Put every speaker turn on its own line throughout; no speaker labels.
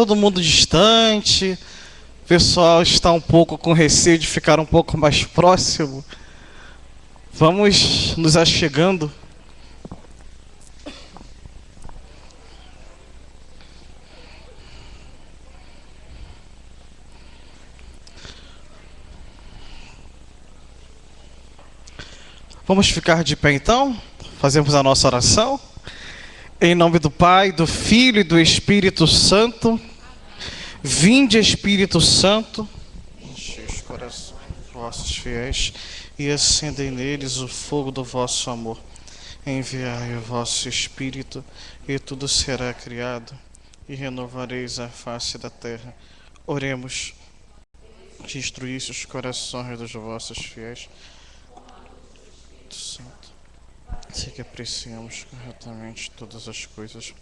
Todo mundo distante, o pessoal está um pouco com receio de ficar um pouco mais próximo. Vamos nos achegando. Vamos ficar de pé então? Fazemos a nossa oração. Em nome do Pai, do Filho e do Espírito Santo. Vinde, Espírito Santo, enchei os corações dos vossos fiéis e acendei neles o fogo do vosso amor. Enviai o vosso Espírito e tudo será criado e renovareis a face da terra. Oremos. Que instruísse os corações dos vossos fiéis. Santo, sei que apreciamos corretamente todas as coisas,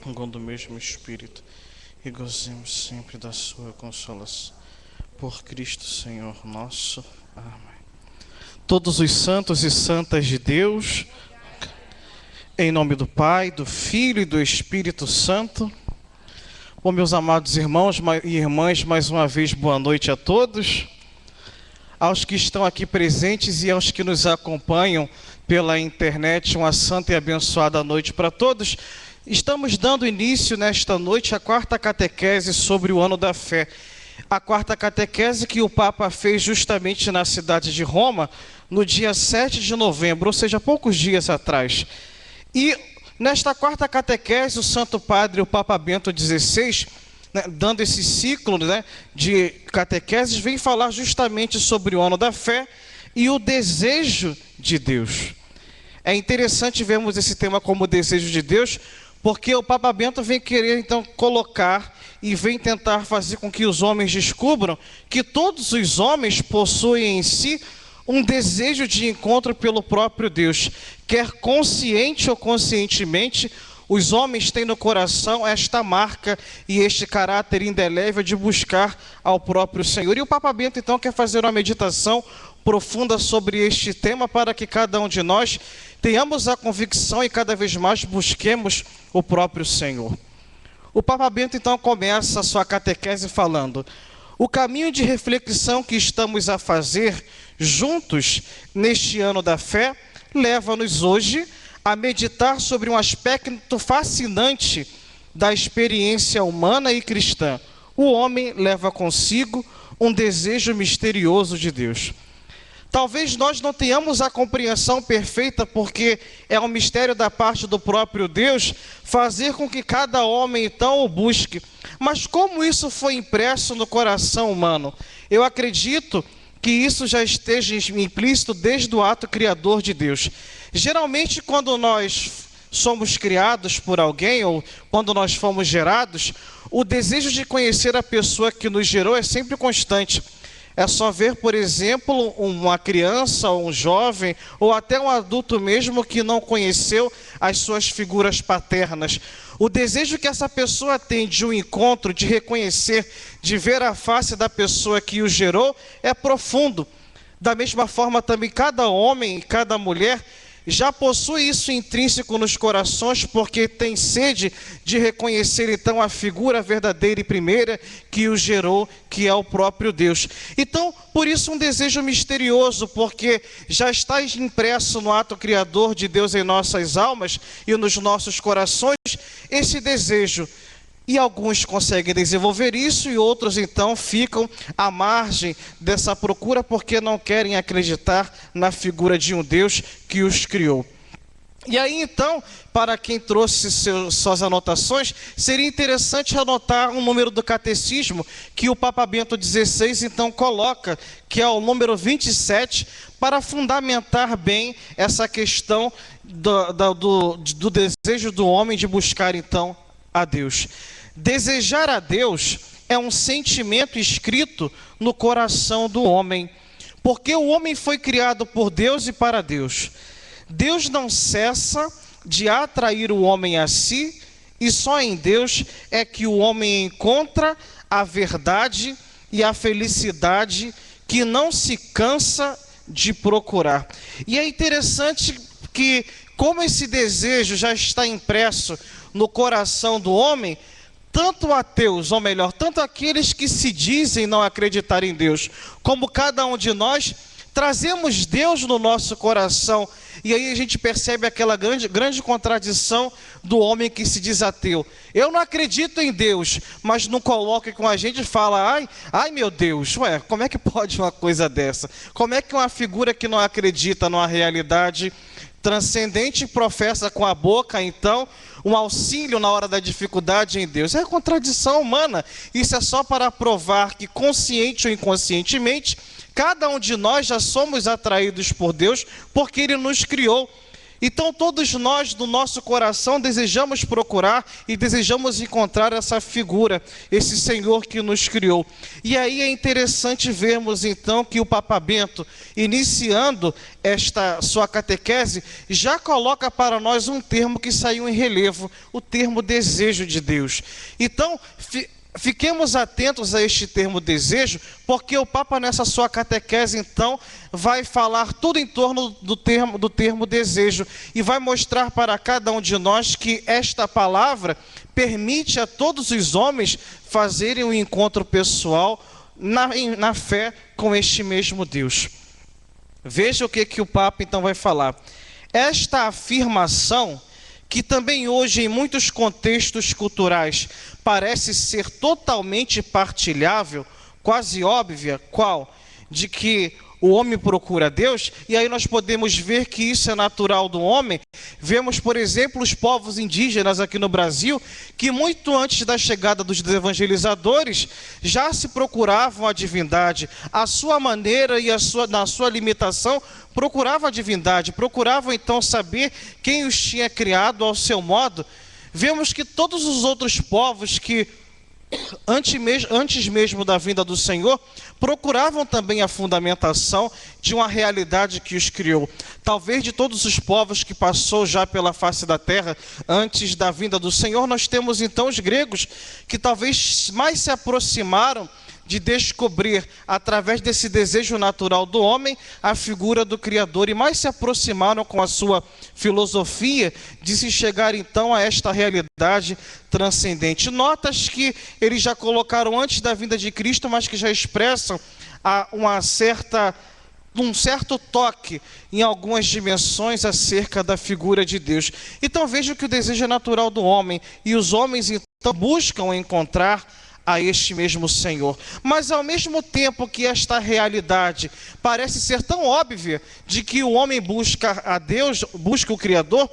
segundo o mesmo Espírito, e gozemos sempre da sua consolação. Por Cristo Senhor nosso. Amém. Todos os santos e santas de Deus, em nome do Pai, do Filho e do Espírito Santo. Bom, meus amados irmãos e irmãs, mais uma vez boa noite a todos. Aos que estão aqui presentes e aos que nos acompanham pela internet, uma santa e abençoada noite para todos. Estamos dando início nesta noite à quarta catequese sobre o ano da fé. A quarta catequese que o Papa fez justamente na cidade de Roma, no dia 7 de novembro, ou seja, poucos dias atrás. E nesta quarta catequese, o Santo Padre, o Papa Bento XVI, dando esse ciclo de catequeses, vem falar justamente sobre o ano da fé e o desejo de Deus. É interessante vermos esse tema como desejo de Deus, porque o Papa Bento vem querer então colocar e vem tentar fazer com que os homens descubram que todos os homens possuem em si um desejo de encontro pelo próprio Deus, quer consciente ou conscientemente. Os homens têm no coração esta marca e este caráter indelével de buscar ao próprio Senhor. E o Papa Bento, então, quer fazer uma meditação profunda sobre este tema para que cada um de nós tenhamos a convicção e cada vez mais busquemos o próprio Senhor. O Papa Bento, então, começa a sua catequese falando: o caminho de reflexão que estamos a fazer juntos neste ano da fé leva-nos hoje a meditar sobre um aspecto fascinante da experiência humana e cristã. O homem leva consigo um desejo misterioso de Deus. Talvez nós não tenhamos a compreensão perfeita, porque é um mistério da parte do próprio Deus fazer com que cada homem então o busque. Mas como isso foi impresso no coração humano? Eu acredito que isso já esteja implícito desde o ato criador de Deus. Geralmente, quando nós somos criados por alguém, ou quando nós fomos gerados, o desejo de conhecer a pessoa que nos gerou é sempre constante. É só ver, por exemplo, uma criança, ou um jovem, ou até um adulto mesmo que não conheceu as suas figuras paternas. O desejo que essa pessoa tem de um encontro, de reconhecer, de ver a face da pessoa que o gerou, é profundo. Da mesma forma, também, cada homem e cada mulher já possui isso intrínseco nos corações, porque tem sede de reconhecer então a figura verdadeira e primeira que o gerou, que é o próprio Deus. Então, por isso um desejo misterioso, porque já está impresso no ato criador de Deus em nossas almas e nos nossos corações esse desejo. E alguns conseguem desenvolver isso e outros então ficam à margem dessa procura porque não querem acreditar na figura de um Deus que os criou. E aí então, para quem trouxe suas anotações, seria interessante anotar um número do catecismo que o Papa Bento XVI então coloca, que é o número 27, para fundamentar bem essa questão do desejo do homem de buscar então a Deus. Desejar a Deus é um sentimento escrito no coração do homem, porque o homem foi criado por Deus e para Deus. Deus não cessa de atrair o homem a si, e só em Deus é que o homem encontra a verdade e a felicidade que não se cansa de procurar. E é interessante que, como esse desejo já está impresso no coração do homem, tanto ateus, ou melhor, tanto aqueles que se dizem não acreditar em Deus, como cada um de nós, trazemos Deus no nosso coração. E aí a gente percebe aquela grande contradição do homem que se diz ateu. Eu não acredito em Deus, mas não coloca com a gente e fala, ai meu Deus, ué, como é que pode uma coisa dessa? Como é que uma figura que não acredita numa realidade transcendente professa com a boca, então, um auxílio na hora da dificuldade em Deus? É contradição humana. Isso é só para provar que, consciente ou inconscientemente, cada um de nós já somos atraídos por Deus, porque Ele nos criou. Então todos nós, do nosso coração, desejamos procurar e desejamos encontrar essa figura, esse Senhor que nos criou. E aí é interessante vermos então que o Papa Bento, iniciando esta sua catequese, já coloca para nós um termo que saiu em relevo, o termo desejo de Deus. Então, fiquemos atentos a este termo desejo, porque o Papa nessa sua catequese então vai falar tudo em torno do termo desejo e vai mostrar para cada um de nós que esta palavra permite a todos os homens fazerem um encontro pessoal na fé com este mesmo Deus. Veja o que o Papa então vai falar. Esta afirmação, que também hoje em muitos contextos culturais parece ser totalmente partilhável, quase óbvia, qual? De que o homem procura Deus, e aí nós podemos ver que isso é natural do homem. Vemos, por exemplo, os povos indígenas aqui no Brasil, que muito antes da chegada dos evangelizadores, já se procuravam a divindade. A sua maneira e na sua limitação, procuravam a divindade, procuravam então saber quem os tinha criado ao seu modo. Vemos que todos os outros povos que antes mesmo da vinda do Senhor, procuravam também a fundamentação de uma realidade que os criou. Talvez de todos os povos que passou já pela face da terra, antes da vinda do Senhor, nós temos então os gregos, que talvez mais se aproximaram de descobrir, através desse desejo natural do homem, a figura do Criador, e mais se aproximaram com a sua filosofia de se chegar então a esta realidade transcendente. Notas que eles já colocaram antes da vinda de Cristo, mas que já expressam um certo toque em algumas dimensões acerca da figura de Deus. Então veja que o desejo é natural do homem, e os homens então buscam encontrar a este mesmo Senhor. Mas ao mesmo tempo que esta realidade parece ser tão óbvia de que o homem busca a Deus, busca o Criador,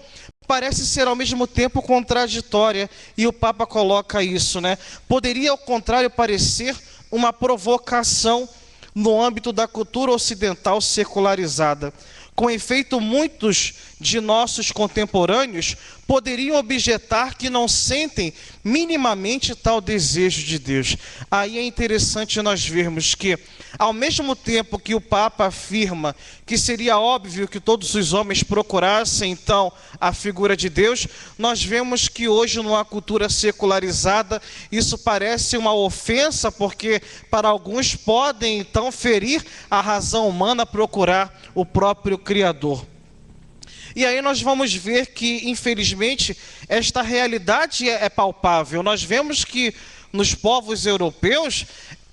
parece ser ao mesmo tempo contraditória, e o Papa coloca isso, né? Poderia ao contrário parecer uma provocação no âmbito da cultura ocidental secularizada. Com efeito, muitos de nossos contemporâneos poderiam objetar que não sentem minimamente tal desejo de Deus. Aí é interessante nós vermos que, ao mesmo tempo que o Papa afirma que seria óbvio que todos os homens procurassem então a figura de Deus, nós vemos que hoje, numa cultura secularizada, isso parece uma ofensa, porque para alguns podem então ferir a razão humana procurar o próprio Criador. E aí nós vamos ver que, infelizmente, esta realidade é palpável. Nós vemos que nos povos europeus,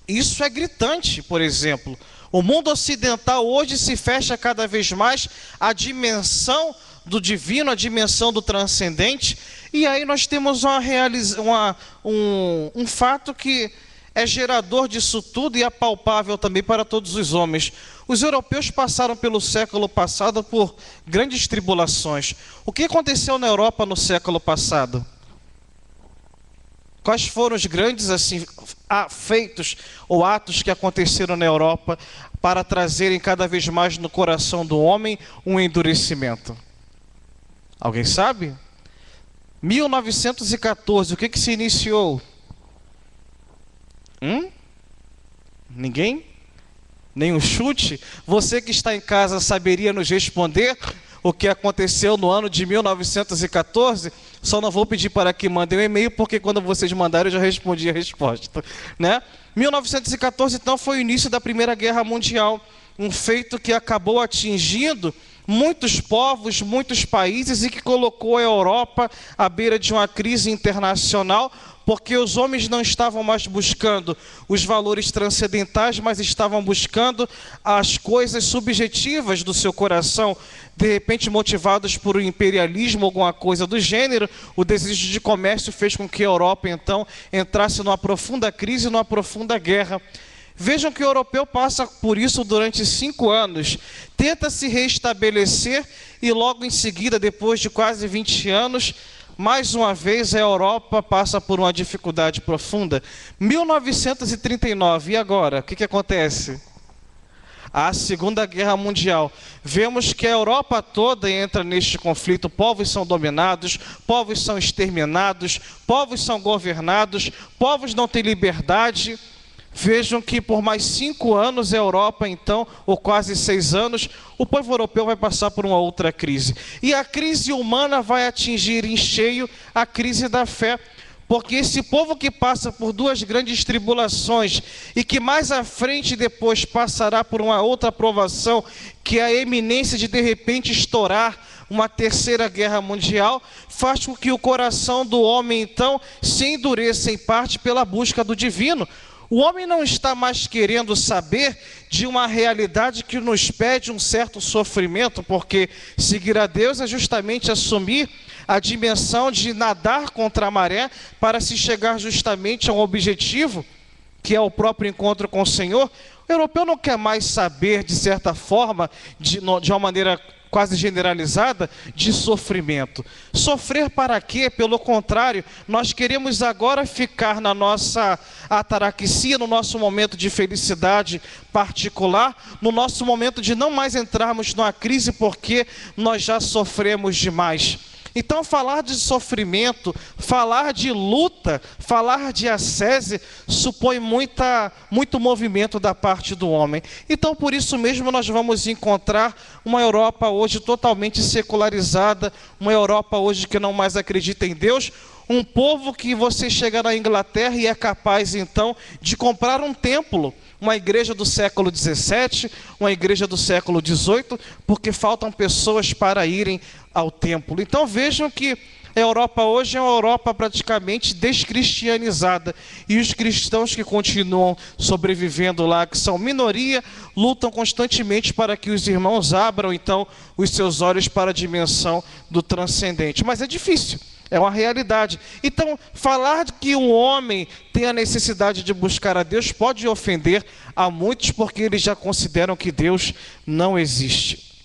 isso é gritante, por exemplo. O mundo ocidental hoje se fecha cada vez mais à dimensão do divino, à dimensão do transcendente. E aí nós temos um fato que é gerador disso tudo e é palpável também para todos os homens. Os europeus passaram pelo século passado por grandes tribulações. O que aconteceu na Europa no século passado? Quais foram os grandes feitos ou atos que aconteceram na Europa para trazerem cada vez mais no coração do homem um endurecimento? Alguém sabe? 1914, o que se iniciou? Ninguém? Nenhum chute? Você que está em casa saberia nos responder o que aconteceu no ano de 1914? Só não vou pedir para que mandem um e-mail, porque quando vocês mandarem eu já respondi a resposta, né? 1914 então foi o início da Primeira Guerra Mundial, um feito que acabou atingindo muitos povos, muitos países, e que colocou a Europa à beira de uma crise internacional porque os homens não estavam mais buscando os valores transcendentais, mas estavam buscando as coisas subjetivas do seu coração, de repente motivados por um imperialismo, alguma coisa do gênero. O desejo de comércio fez com que a Europa, então, entrasse numa profunda crise, numa profunda guerra. Vejam que o europeu passa por isso durante 5 anos, tenta se restabelecer e logo em seguida, depois de quase 20 anos, mais uma vez a Europa passa por uma dificuldade profunda. 1939, e agora? O que acontece? A Segunda Guerra Mundial. Vemos que a Europa toda entra neste conflito. Povos são dominados, povos são exterminados, povos são governados, povos não têm liberdade. Vejam que por mais 5 anos a Europa, então, ou quase 6 anos, o povo europeu vai passar por uma outra crise. E a crise humana vai atingir em cheio a crise da fé. Porque esse povo que passa por 2 grandes tribulações e que mais à frente depois passará por uma outra provação, que é a iminência de repente estourar uma 3ª guerra mundial, faz com que o coração do homem então se endureça em parte pela busca do divino. O homem não está mais querendo saber de uma realidade que nos pede um certo sofrimento, porque seguir a Deus é justamente assumir a dimensão de nadar contra a maré para se chegar justamente a um objetivo, que é o próprio encontro com o Senhor. O europeu não quer mais saber, de certa forma, de uma maneira quase generalizada, de sofrimento. Sofrer para quê? Pelo contrário, nós queremos agora ficar na nossa ataraxia, no nosso momento de felicidade particular, no nosso momento de não mais entrarmos numa crise porque nós já sofremos demais. Então, falar de sofrimento, falar de luta, falar de ascese, supõe muito movimento da parte do homem. Então, por isso mesmo, nós vamos encontrar uma Europa hoje totalmente secularizada, uma Europa hoje que não mais acredita em Deus, um povo que você chega na Inglaterra e é capaz, então, de comprar um templo, uma igreja do século XVII, uma igreja do século XVIII, porque faltam pessoas para irem ao templo. Então vejam que a Europa hoje é uma Europa praticamente descristianizada, e os cristãos que continuam sobrevivendo lá, que são minoria, lutam constantemente para que os irmãos abram então os seus olhos para a dimensão do transcendente. Mas é difícil. É uma realidade. Então, falar de que um homem tem a necessidade de buscar a Deus pode ofender a muitos, porque eles já consideram que Deus não existe.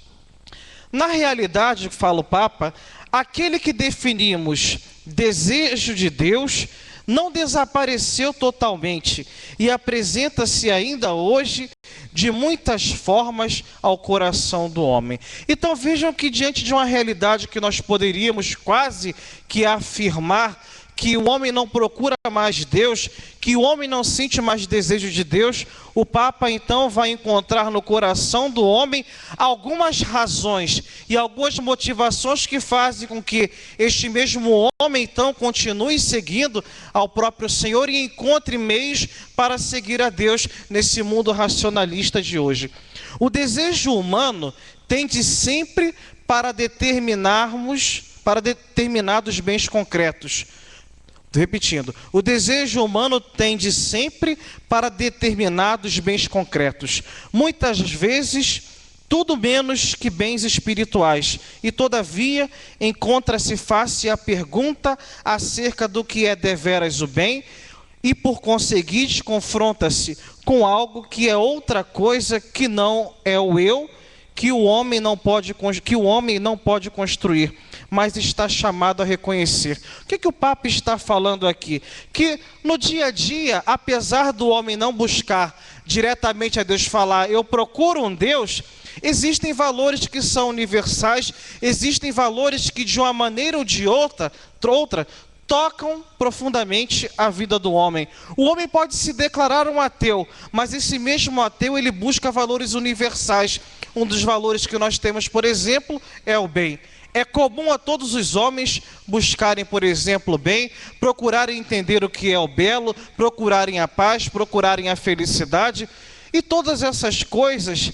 Na realidade, fala o Papa, aquele que definimos desejo de Deus não desapareceu totalmente e apresenta-se ainda hoje de muitas formas ao coração do homem. Então vejam que diante de uma realidade que nós poderíamos quase que afirmar que o homem não procura mais Deus, que o homem não sente mais desejo de Deus, o Papa então vai encontrar no coração do homem algumas razões e algumas motivações que fazem com que este mesmo homem então continue seguindo ao próprio Senhor e encontre meios para seguir a Deus nesse mundo racionalista de hoje. O desejo humano tende sempre para determinados bens concretos. Repetindo, o desejo humano tende sempre para determinados bens concretos. Muitas vezes, tudo menos que bens espirituais. E, todavia, encontra-se face à pergunta acerca do que é deveras o bem e, por conseguinte, confronta-se com algo que é outra coisa que não é o eu, que o homem não pode construir, mas está chamado a reconhecer. O que o Papa está falando aqui? Que no dia a dia, apesar do homem não buscar diretamente a Deus, falar, eu procuro um Deus, existem valores que são universais, existem valores que de uma maneira ou de outra tocam profundamente a vida do homem. O homem pode se declarar um ateu, mas esse mesmo ateu, ele busca valores universais. Um dos valores que nós temos, por exemplo, é o bem. É comum a todos os homens buscarem, por exemplo, o bem, procurarem entender o que é o belo, procurarem a paz, procurarem a felicidade. E todas essas coisas,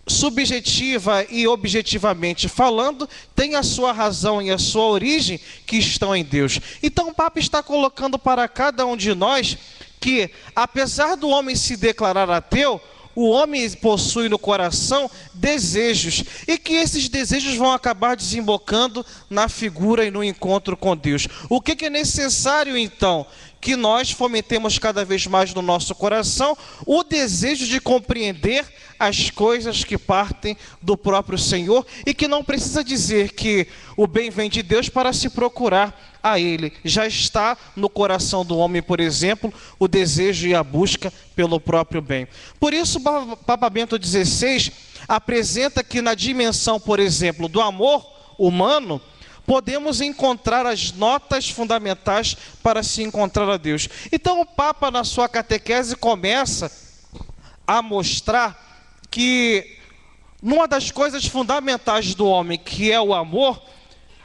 subjetiva e objetivamente falando, tem a sua razão e a sua origem que estão em Deus. Então o Papa está colocando para cada um de nós que, apesar do homem se declarar ateu, o homem possui no coração desejos, e que esses desejos vão acabar desembocando na figura e no encontro com Deus. O que é necessário então? Que nós fomentemos cada vez mais no nosso coração o desejo de compreender as coisas que partem do próprio Senhor, e que não precisa dizer que o bem vem de Deus para se procurar a Ele. Já está no coração do homem, por exemplo, o desejo e a busca pelo próprio bem. Por isso, o Papa Bento XVI apresenta que na dimensão, por exemplo, do amor humano, podemos encontrar as notas fundamentais para se encontrar a Deus. Então o Papa, na sua catequese, começa a mostrar que uma das coisas fundamentais do homem, que é o amor,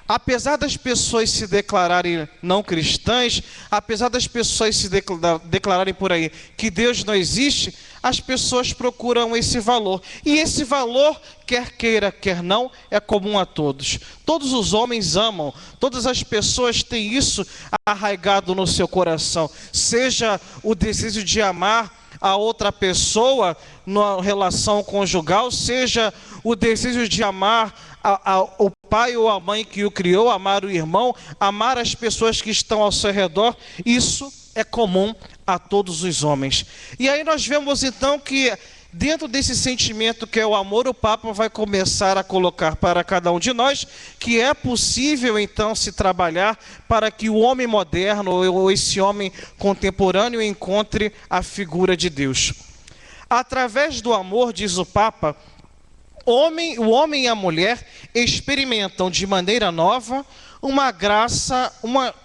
apesar das pessoas se declararem não cristãs, apesar das pessoas se declararem por aí que Deus não existe, as pessoas procuram esse valor. E esse valor, quer queira, quer não, é comum a todos. Todos os homens amam, todas as pessoas têm isso arraigado no seu coração. Seja o desejo de amar a outra pessoa na relação conjugal, seja o desejo de amar o pai ou a mãe que o criou, amar o irmão, amar as pessoas que estão ao seu redor. Isso é comum a todos os homens. E aí nós vemos então que dentro desse sentimento que é o amor, o Papa vai começar a colocar para cada um de nós que é possível então se trabalhar para que o homem moderno ou esse homem contemporâneo encontre a figura de Deus. Através do amor, diz o Papa, o homem e a mulher experimentam de maneira nova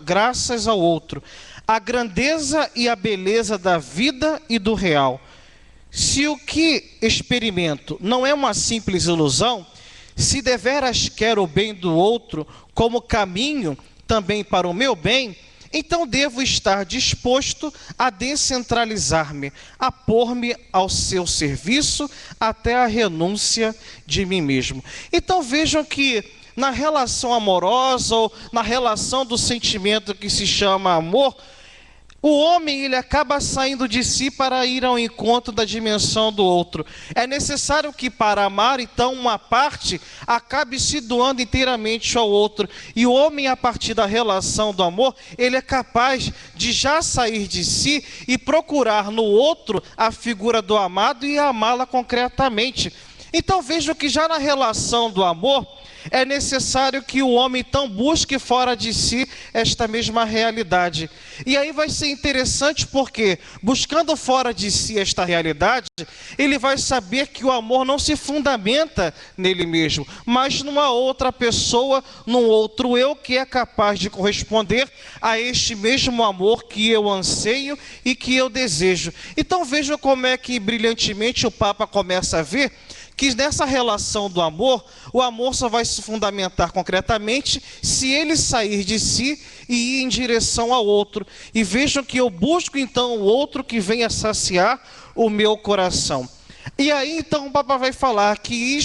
graças ao outro, a grandeza e a beleza da vida e do real. Se o que experimento não é uma simples ilusão, se deveras quero o bem do outro como caminho também para o meu bem, então devo estar disposto a descentralizar-me, a pôr-me ao seu serviço até a renúncia de mim mesmo. Então vejam que na relação amorosa ou na relação do sentimento que se chama amor, o homem ele acaba saindo de si para ir ao encontro da dimensão do outro. É necessário que para amar, então, uma parte acabe se doando inteiramente ao outro. E o homem, a partir da relação do amor, ele é capaz de já sair de si e procurar no outro a figura do amado e amá-la concretamente. Então vejam que já na relação do amor, é necessário que o homem então busque fora de si esta mesma realidade. E aí vai ser interessante porque, buscando fora de si esta realidade, ele vai saber que o amor não se fundamenta nele mesmo, mas numa outra pessoa, num outro eu que é capaz de corresponder a este mesmo amor que eu anseio e que eu desejo. Então vejam como é que brilhantemente o Papa começa a ver que nessa relação do amor, o amor só vai se fundamentar concretamente se ele sair de si e ir em direção ao outro. E vejam que eu busco então o outro que venha saciar o meu coração. E aí então o Papa vai falar que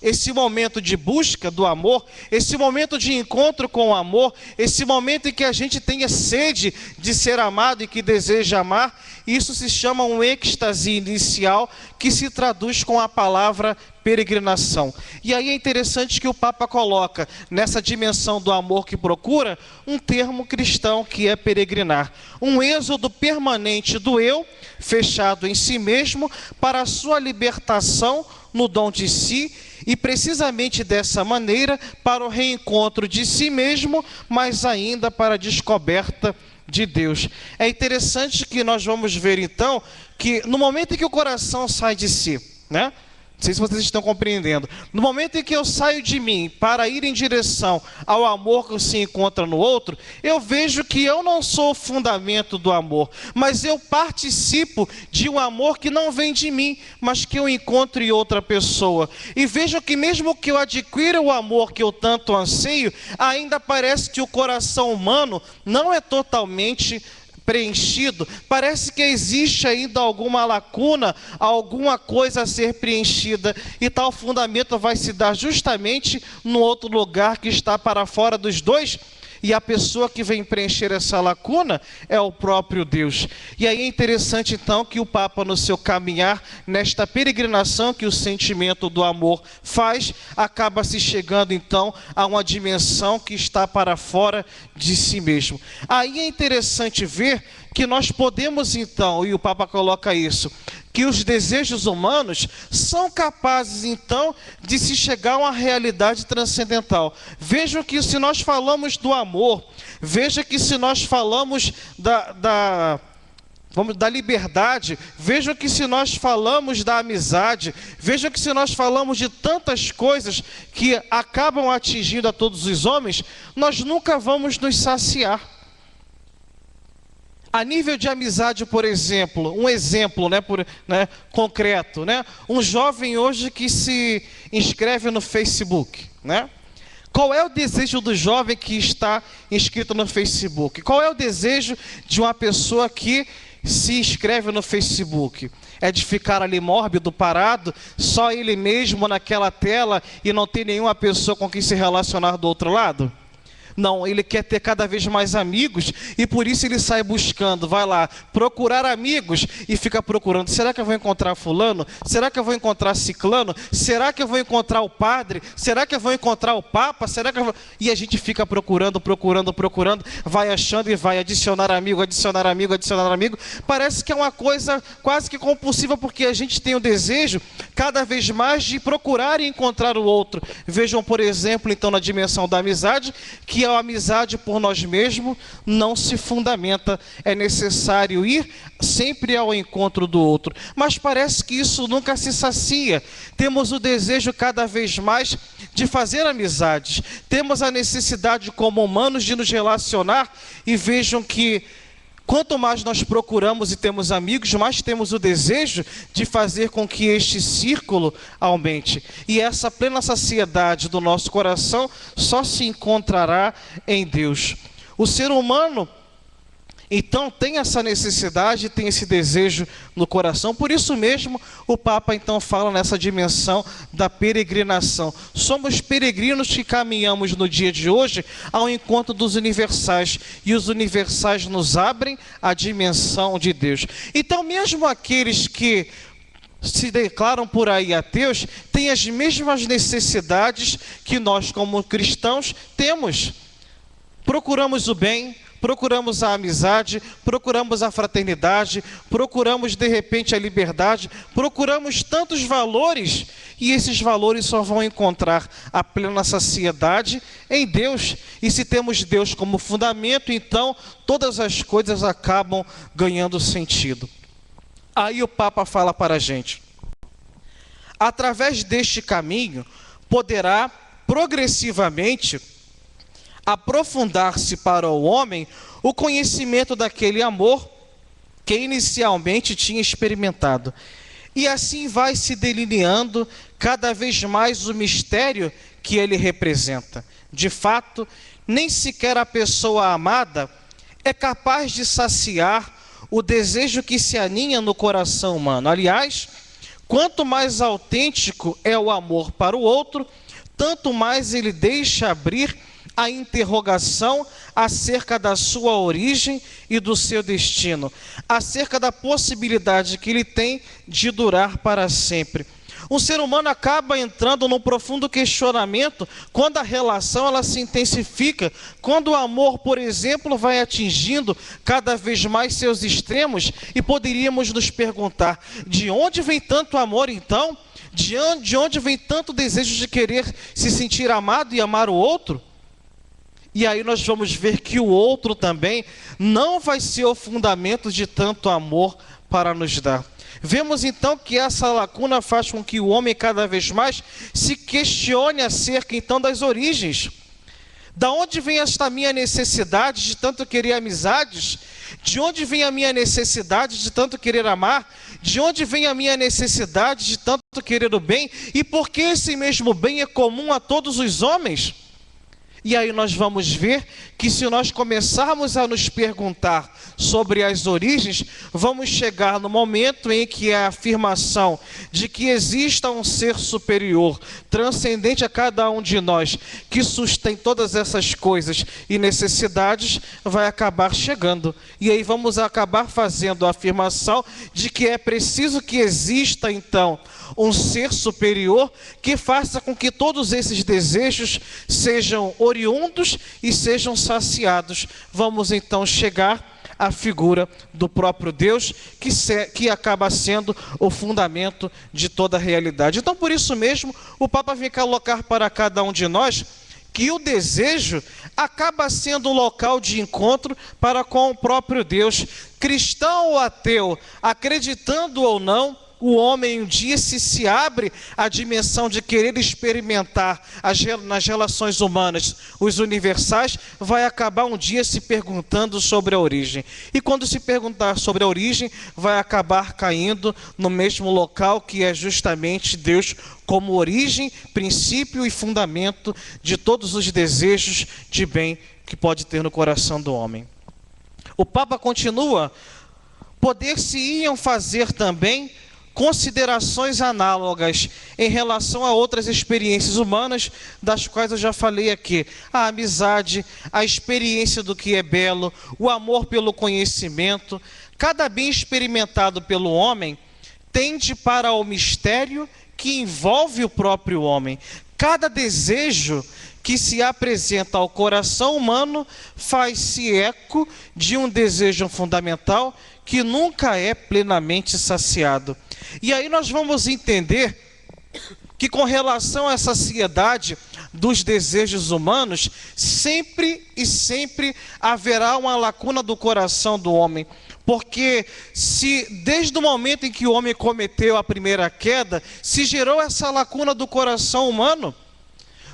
esse momento de busca do amor, esse momento de encontro com o amor, esse momento em que a gente tenha sede de ser amado e que deseja amar, isso se chama um êxtase inicial que se traduz com a palavra peregrinação. E aí é interessante que o Papa coloca nessa dimensão do amor que procura um termo cristão que é peregrinar. Um êxodo permanente do eu, fechado em si mesmo, para a sua libertação no dom de si e precisamente dessa maneira para o reencontro de si mesmo, mas ainda para a descoberta de Deus. É interessante que nós vamos ver então que no momento em que o coração sai de si, né? Não sei se vocês estão compreendendo. No momento em que eu saio de mim para ir em direção ao amor que se encontra no outro, eu vejo que eu não sou o fundamento do amor, mas eu participo de um amor que não vem de mim, mas que eu encontro em outra pessoa. E vejo que mesmo que eu adquira o amor que eu tanto anseio, ainda parece que o coração humano não é totalmente preenchido, parece que existe ainda alguma lacuna, alguma coisa a ser preenchida, e tal fundamento vai se dar justamente no outro lugar que está para fora dos dois, e a pessoa que vem preencher essa lacuna é o próprio Deus. E aí é interessante então que o Papa, no seu caminhar, nesta peregrinação que o sentimento do amor faz, acaba se chegando então a uma dimensão que está para fora de si mesmo. Aí é interessante ver que nós podemos então, e o Papa coloca isso, que os desejos humanos são capazes então de se chegar a uma realidade transcendental. Vejam que se nós falamos do amor, veja que se nós falamos da liberdade, vejam que se nós falamos da amizade, vejam que se nós falamos de tantas coisas que acabam atingindo a todos os homens, nós nunca vamos nos saciar. A nível de amizade, por exemplo, um exemplo concreto, um jovem hoje que se inscreve no Facebook, Qual é o desejo do jovem que está inscrito no Facebook? Qual é o desejo de uma pessoa que se inscreve no Facebook? É de ficar ali mórbido, parado, só ele mesmo naquela tela e não ter nenhuma pessoa com quem se relacionar do outro lado? Não, ele quer ter cada vez mais amigos e por isso ele sai buscando, vai lá, procurar amigos e fica procurando. Será que eu vou encontrar fulano? Será que eu vou encontrar ciclano? Será que eu vou encontrar o padre? Será que eu vou encontrar o papa? Será que eu vou... E a gente fica procurando, vai achando e vai adicionar amigo, adicionar amigo, adicionar amigo. Parece que é uma coisa quase que compulsiva porque a gente tem o desejo cada vez mais de procurar e encontrar o outro. Vejam, por exemplo, então na dimensão da amizade, que a amizade por nós mesmos não se fundamenta, é necessário ir sempre ao encontro do outro. Mas parece que isso nunca se sacia. Temos o desejo cada vez mais de fazer amizades, temos a necessidade como humanos de nos relacionar e vejam que quanto mais nós procuramos e temos amigos, mais temos o desejo de fazer com que este círculo aumente. E essa plena saciedade do nosso coração só se encontrará em Deus. O ser humano, então, tem essa necessidade, tem esse desejo no coração. Por isso mesmo, o Papa, então, fala nessa dimensão da peregrinação. Somos peregrinos que caminhamos no dia de hoje ao encontro dos universais. E os universais nos abrem a dimensão de Deus. Então, mesmo aqueles que se declaram por aí ateus, têm as mesmas necessidades que nós, como cristãos, temos. Procuramos o bem, procuramos a amizade, procuramos a fraternidade, procuramos de repente a liberdade, procuramos tantos valores e esses valores só vão encontrar a plena saciedade em Deus. E se temos Deus como fundamento, então todas as coisas acabam ganhando sentido. Aí o Papa fala para a gente: através deste caminho poderá progressivamente aprofundar-se para o homem o conhecimento daquele amor que inicialmente tinha experimentado. E assim vai se delineando cada vez mais o mistério que ele representa. De fato, nem sequer a pessoa amada é capaz de saciar o desejo que se aninha no coração humano. Aliás, quanto mais autêntico é o amor para o outro, tanto mais ele deixa abrir a interrogação acerca da sua origem e do seu destino, acerca da possibilidade que ele tem de durar para sempre. Um ser humano acaba entrando num profundo questionamento quando a relação ela se intensifica, quando o amor, por exemplo, vai atingindo cada vez mais seus extremos, e poderíamos nos perguntar: de onde vem tanto amor então? De onde vem tanto desejo de querer se sentir amado e amar o outro? E aí nós vamos ver que o outro também não vai ser o fundamento de tanto amor para nos dar. Vemos então que essa lacuna faz com que o homem cada vez mais se questione acerca então das origens. Da onde vem esta minha necessidade de tanto querer amizades? De onde vem a minha necessidade de tanto querer amar? De onde vem a minha necessidade de tanto querer o bem? E por que esse mesmo bem é comum a todos os homens? E aí nós vamos ver que se nós começarmos a nos perguntar sobre as origens, vamos chegar no momento em que a afirmação de que exista um ser superior, transcendente a cada um de nós, que sustém todas essas coisas e necessidades, vai acabar chegando. E aí vamos acabar fazendo a afirmação de que é preciso que exista então um ser superior que faça com que todos esses desejos sejam oriundos e sejam saciados. Vamos então chegar à figura do próprio Deus, que acaba sendo o fundamento de toda a realidade. Então, por isso mesmo, o Papa vem colocar para cada um de nós que o desejo acaba sendo um local de encontro para com o próprio Deus. Cristão ou ateu, acreditando ou não, o homem um dia se abre à dimensão de querer experimentar nas relações humanas os universais, vai acabar um dia se perguntando sobre a origem. E quando se perguntar sobre a origem, vai acabar caindo no mesmo local que é justamente Deus como origem, princípio e fundamento de todos os desejos de bem que pode ter no coração do homem. O Papa continua: poder-se-iam fazer também considerações análogas em relação a outras experiências humanas, das quais eu já falei aqui: a amizade, a experiência do que é belo, o amor pelo conhecimento. Cada bem experimentado pelo homem tende para o mistério que envolve o próprio homem. Cada desejo que se apresenta ao coração humano faz-se eco de um desejo fundamental que nunca é plenamente saciado. E aí nós vamos entender que, com relação à saciedade dos desejos humanos, sempre e sempre haverá uma lacuna do coração do homem. Porque se desde o momento em que o homem cometeu a primeira queda, se gerou essa lacuna do coração humano,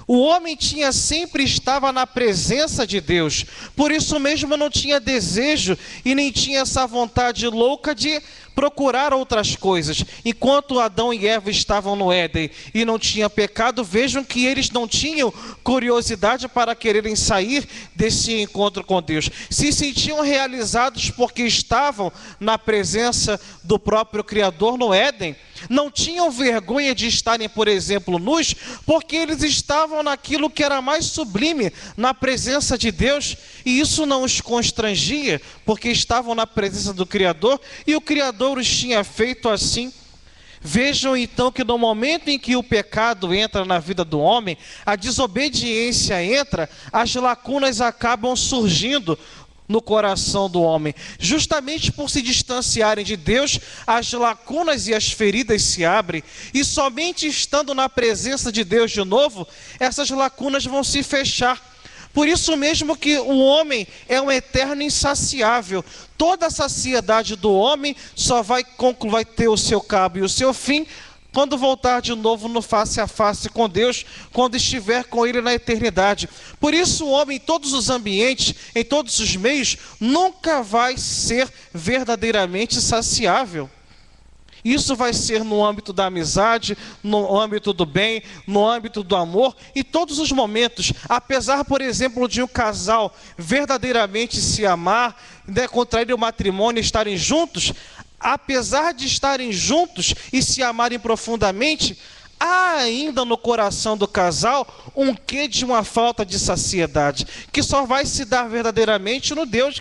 o homem sempre estava na presença de Deus. Por isso mesmo não tinha desejo e nem tinha essa vontade louca de procurar outras coisas. Enquanto Adão e Eva estavam no Éden e não tinha pecado, vejam que eles não tinham curiosidade para quererem sair desse encontro com Deus. Se sentiam realizados porque estavam na presença do próprio Criador no Éden. Não tinham vergonha de estarem, por exemplo, nus, porque eles estavam naquilo que era mais sublime, na presença de Deus, e isso não os constrangia, porque estavam na presença do Criador, e o Criador os tinha feito assim. Vejam então que no momento em que o pecado entra na vida do homem, a desobediência entra, as lacunas acabam surgindo no coração do homem. Justamente por se distanciarem de Deus, as lacunas e as feridas se abrem, e somente estando na presença de Deus de novo, essas lacunas vão se fechar. Por isso mesmo que o homem é um eterno insaciável. Toda a saciedade do homem só vai ter o seu cabo e o seu fim quando voltar de novo no face a face com Deus, quando estiver com Ele na eternidade. Por isso o homem, em todos os ambientes, em todos os meios, nunca vai ser verdadeiramente saciável. Isso vai ser no âmbito da amizade, no âmbito do bem, no âmbito do amor, em todos os momentos. Apesar, por exemplo, de um casal verdadeiramente se amar, contrair o matrimônio e estarem juntos, apesar de estarem juntos e se amarem profundamente, há ainda no coração do casal um quê de uma falta de saciedade, que só vai se dar verdadeiramente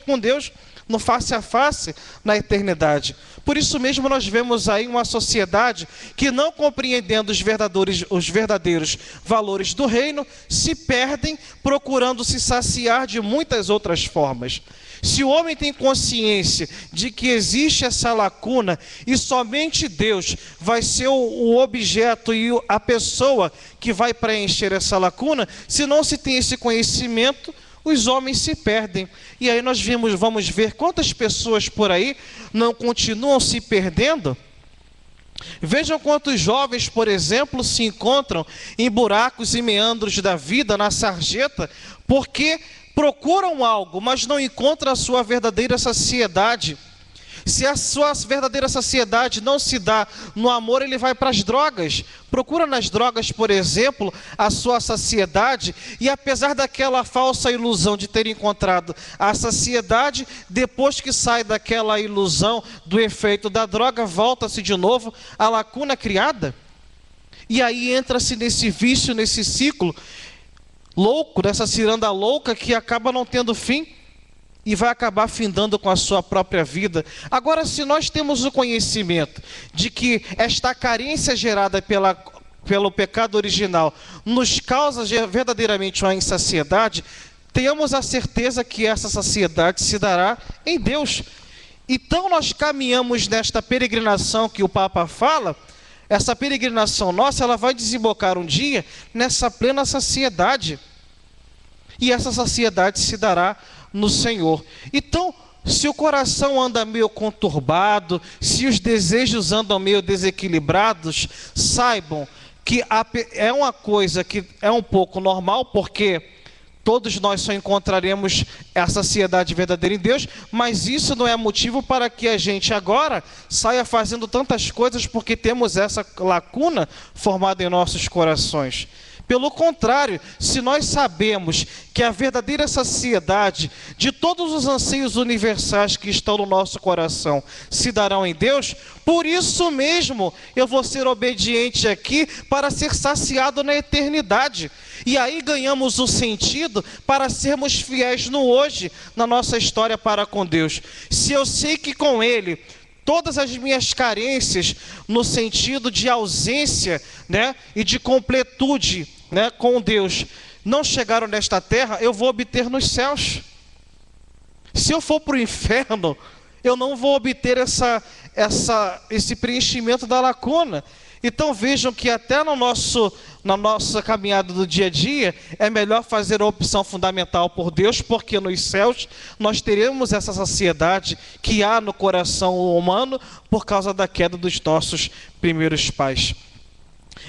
com Deus, no face a face, na eternidade. Por isso mesmo nós vemos aí uma sociedade que, não compreendendo os verdadeiros valores do reino, se perdem procurando se saciar de muitas outras formas. Se o homem tem consciência de que existe essa lacuna e somente Deus vai ser o objeto e a pessoa que vai preencher essa lacuna, se não se tem esse conhecimento, os homens se perdem. E aí nós vamos ver quantas pessoas por aí não continuam se perdendo. Vejam quantos jovens, por exemplo, se encontram em buracos e meandros da vida, na sarjeta, porque procuram algo, mas não encontram a sua verdadeira saciedade. Se a sua verdadeira saciedade não se dá no amor, ele vai para as drogas. Procura nas drogas, por exemplo, a sua saciedade, e apesar daquela falsa ilusão de ter encontrado a saciedade, depois que sai daquela ilusão do efeito da droga, volta-se de novo à lacuna criada. E aí entra-se nesse vício, nesse ciclo louco, nessa ciranda louca que acaba não tendo fim e vai acabar findando com a sua própria vida. Agora, se nós temos o conhecimento de que esta carência gerada pelo pecado original nos causa verdadeiramente uma insaciedade, tenhamos a certeza que essa saciedade se dará em Deus. Então nós caminhamos nesta peregrinação que o Papa fala. Essa peregrinação nossa, ela vai desembocar um dia nessa plena saciedade. E essa saciedade se dará no Senhor. Então, se o coração anda meio conturbado, se os desejos andam meio desequilibrados, saibam que é uma coisa que é um pouco normal, porque todos nós só encontraremos a saciedade verdadeira em Deus, mas isso não é motivo para que a gente agora saia fazendo tantas coisas porque temos essa lacuna formada em nossos corações. Pelo contrário, se nós sabemos que a verdadeira saciedade de todos os anseios universais que estão no nosso coração se darão em Deus, por isso mesmo eu vou ser obediente aqui para ser saciado na eternidade. E aí ganhamos o sentido para sermos fiéis no hoje, na nossa história para com Deus. Se eu sei que com Ele todas as minhas carências, no sentido de ausência, né, e de completude, né, com Deus, não chegaram nesta terra, eu vou obter nos céus. Se eu for para o inferno, eu não vou obter esse preenchimento da lacuna. Então vejam que até na nossa caminhada do dia a dia, é melhor fazer a opção fundamental por Deus, porque nos céus nós teremos essa saciedade que há no coração humano por causa da queda dos nossos primeiros pais.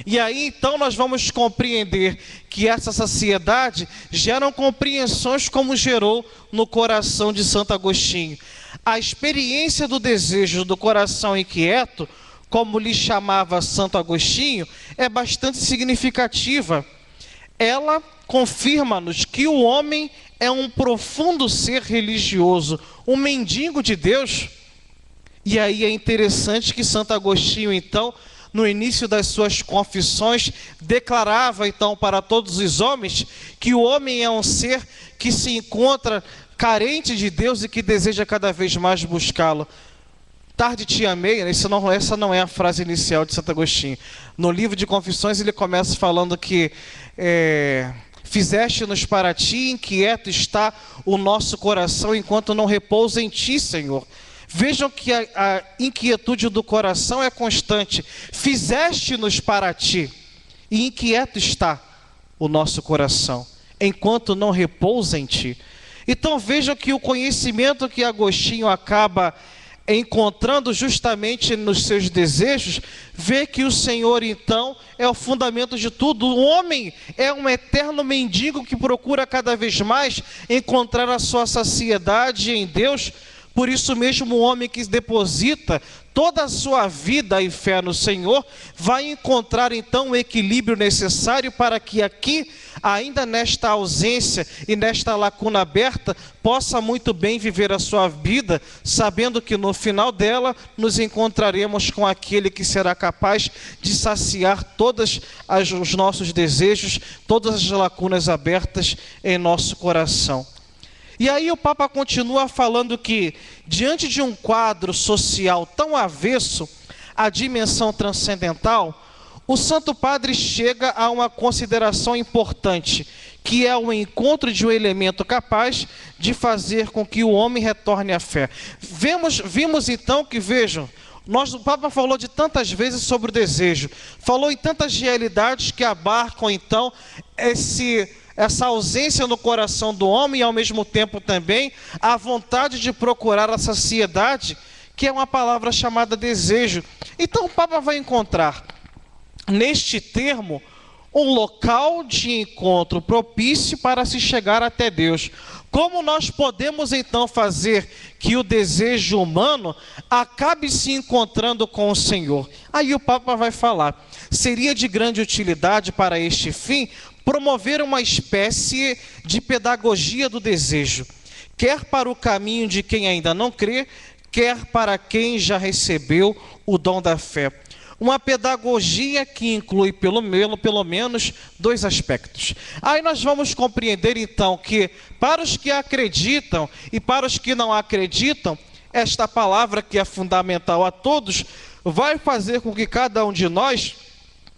E aí então nós vamos compreender que essa saciedade gera compreensões como gerou no coração de Santo Agostinho. A experiência do desejo do coração inquieto, como lhe chamava Santo Agostinho, é bastante significativa. Ela confirma-nos que o homem é um profundo ser religioso, um mendigo de Deus. E aí é interessante que Santo Agostinho, então, no início das suas confissões, declarava, então, para todos os homens, que o homem é um ser que se encontra carente de Deus e que deseja cada vez mais buscá-lo. Tarde te amei, essa não é a frase inicial de Santo Agostinho. No livro de Confissões ele começa falando que fizeste-nos para ti, inquieto está o nosso coração enquanto não repousa em ti, Senhor. Vejam que a inquietude do coração é constante. Fizeste-nos para ti, e inquieto está o nosso coração enquanto não repousa em ti. Então vejam que o conhecimento que Agostinho acaba encontrando justamente nos seus desejos, vê que o Senhor então é o fundamento de tudo. O homem é um eterno mendigo que procura cada vez mais encontrar a sua saciedade em Deus. Por isso mesmo o homem que deposita toda a sua vida e fé no Senhor vai encontrar então o equilíbrio necessário para que aqui, ainda nesta ausência e nesta lacuna aberta, possa muito bem viver a sua vida, sabendo que no final dela nos encontraremos com aquele que será capaz de saciar todos os nossos desejos, todas as lacunas abertas em nosso coração. E aí o Papa continua falando que, diante de um quadro social tão avesso à dimensão transcendental, o Santo Padre chega a uma consideração importante, que é o encontro de um elemento capaz de fazer com que o homem retorne à fé. Vimos então que, vejam, o Papa falou de tantas vezes sobre o desejo, falou em tantas realidades que abarcam então essa ausência no coração do homem e ao mesmo tempo também a vontade de procurar a saciedade, que é uma palavra chamada desejo. Então o Papa vai encontrar neste termo um local de encontro propício para se chegar até Deus. Como nós podemos então fazer que o desejo humano acabe se encontrando com o Senhor? Aí o Papa vai falar: seria de grande utilidade para este fim promover uma espécie de pedagogia do desejo, quer para o caminho de quem ainda não crê, quer para quem já recebeu o dom da fé. Uma pedagogia que inclui pelo menos dois aspectos. Aí nós vamos compreender então que para os que acreditam e para os que não acreditam, esta palavra que é fundamental a todos, vai fazer com que cada um de nós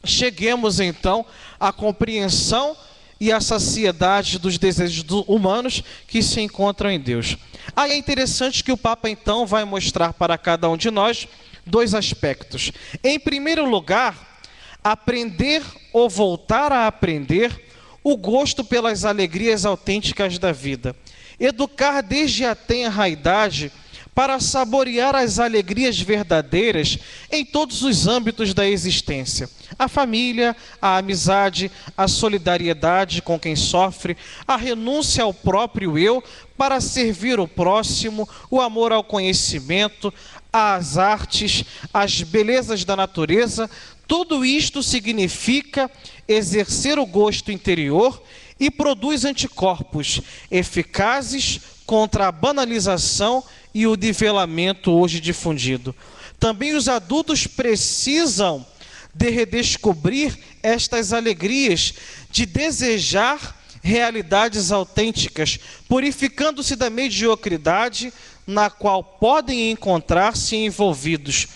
cheguemos então à compreensão e à saciedade dos desejos humanos que se encontram em Deus. Aí é interessante que o Papa então vai mostrar para cada um de nós dois aspectos. Em primeiro lugar, aprender ou voltar a aprender o gosto pelas alegrias autênticas da vida. Educar desde a tenra idade para saborear as alegrias verdadeiras em todos os âmbitos da existência. A família, a amizade, a solidariedade com quem sofre, a renúncia ao próprio eu para servir o próximo, o amor ao conhecimento, às artes, às belezas da natureza. Tudo isto significa exercer o gosto interior e produz anticorpos eficazes contra a banalização e o nivelamento hoje difundido. Também os adultos precisam de redescobrir estas alegrias, de desejar realidades autênticas, purificando-se da mediocridade na qual podem encontrar-se envolvidos.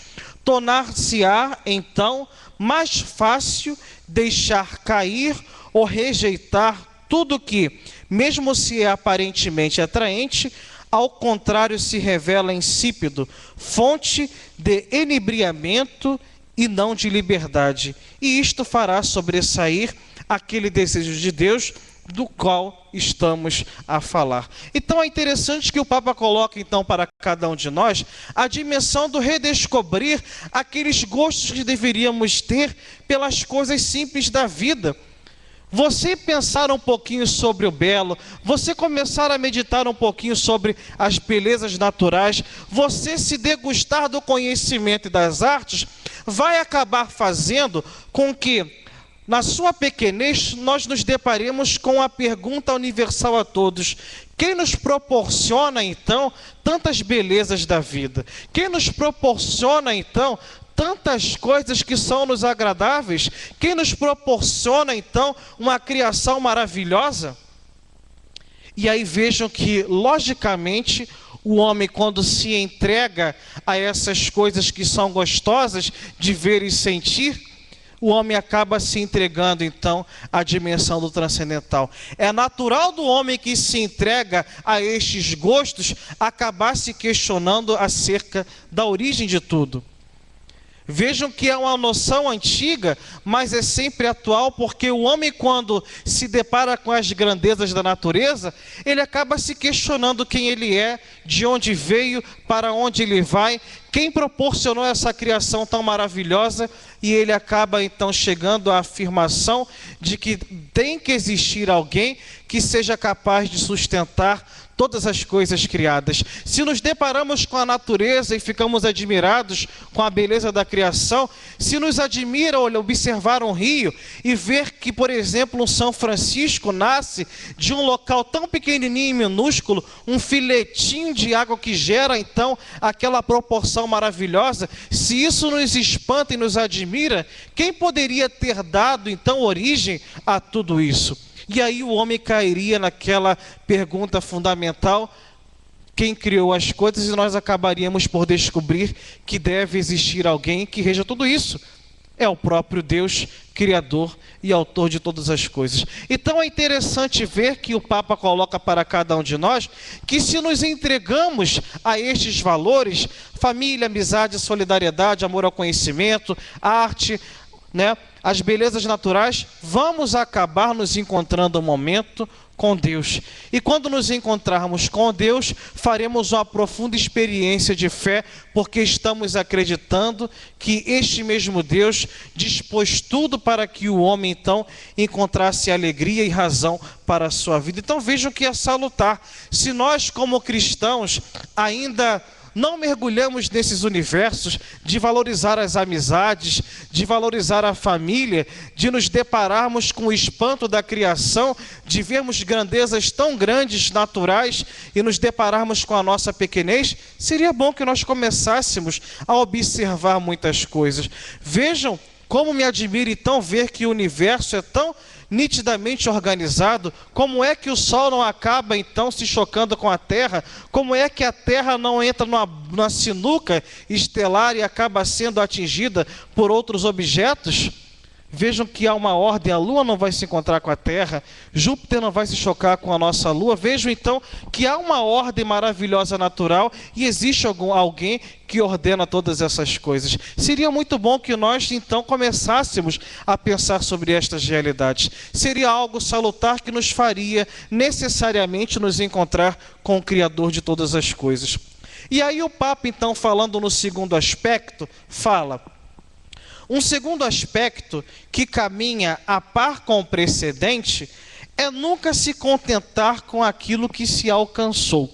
Tornar-se-á, então, mais fácil deixar cair ou rejeitar tudo que, mesmo se é aparentemente atraente, ao contrário se revela insípido, fonte de enebriamento e não de liberdade. E isto fará sobressair aquele desejo de Deus do qual estamos a falar. Então é interessante que o Papa coloca então para cada um de nós a dimensão do redescobrir aqueles gostos que deveríamos ter pelas coisas simples da vida. Você pensar um pouquinho sobre o belo, você começar a meditar um pouquinho sobre as belezas naturais, você se degustar do conhecimento e das artes, vai acabar fazendo com que, na sua pequenez, nós nos deparemos com a pergunta universal a todos: quem nos proporciona, então, tantas belezas da vida? Quem nos proporciona, então, tantas coisas que são nos agradáveis? Quem nos proporciona, então, uma criação maravilhosa? E aí vejam que, logicamente, o homem, quando se entrega a essas coisas que são gostosas de ver e sentir, o homem acaba se entregando, então, à dimensão do transcendental. É natural do homem que se entrega a estes gostos acabar se questionando acerca da origem de tudo. Vejam que é uma noção antiga, mas é sempre atual, porque o homem, quando se depara com as grandezas da natureza, ele acaba se questionando quem ele é, de onde veio, para onde ele vai, quem proporcionou essa criação tão maravilhosa, e ele acaba então chegando à afirmação de que tem que existir alguém que seja capaz de sustentar todas as coisas criadas. Se nos deparamos com a natureza e ficamos admirados com a beleza da criação, se nos admira observar um rio e ver que, por exemplo, um São Francisco nasce de um local tão pequenininho e minúsculo, um filetinho de água que gera então aquela proporção maravilhosa, se isso nos espanta e nos admira, quem poderia ter dado então origem a tudo isso? E aí o homem cairia naquela pergunta fundamental: quem criou as coisas? E nós acabaríamos por descobrir que deve existir alguém que reja tudo isso. É o próprio Deus, Criador e Autor de todas as coisas. Então é interessante ver que o Papa coloca para cada um de nós que, se nos entregamos a estes valores, família, amizade, solidariedade, amor ao conhecimento, arte,
né, as belezas naturais, vamos acabar nos encontrando um momento com Deus. E quando nos encontrarmos com Deus, faremos uma profunda experiência de fé, porque estamos acreditando que este mesmo Deus dispôs tudo para que o homem, então, encontrasse alegria e razão para a sua vida. Então vejam que é salutar. Se nós, como cristãos, ainda não mergulhamos nesses universos de valorizar as amizades, de valorizar a família, de nos depararmos com o espanto da criação, de vermos grandezas tão grandes, naturais, e nos depararmos com a nossa pequenez, seria bom que nós começássemos a observar muitas coisas. Vejam como me admira então ver que o universo é tão nitidamente organizado. Como é que o Sol não acaba então se chocando com a Terra? Como é que a Terra não entra numa sinuca estelar e acaba sendo atingida por outros objetos? Vejam que há uma ordem, a Lua não vai se encontrar com a Terra, Júpiter não vai se chocar com a nossa Lua. Vejam então que há uma ordem maravilhosa natural e existe alguém que ordena todas essas coisas. Seria muito bom que nós então começássemos a pensar sobre estas realidades. Seria algo salutar que nos faria necessariamente nos encontrar com o Criador de todas as coisas. E aí o Papa então, falando no segundo aspecto, fala: um segundo aspecto que caminha a par com o precedente é nunca se contentar com aquilo que se alcançou.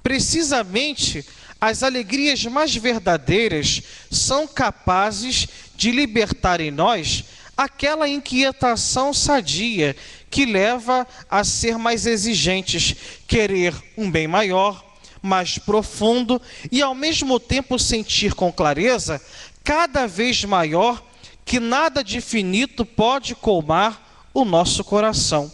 Precisamente, as alegrias mais verdadeiras são capazes de libertar em nós aquela inquietação sadia que leva a ser mais exigentes, querer um bem maior, mais profundo e ao mesmo tempo sentir com clareza cada vez maior que nada de finito pode colmar o nosso coração.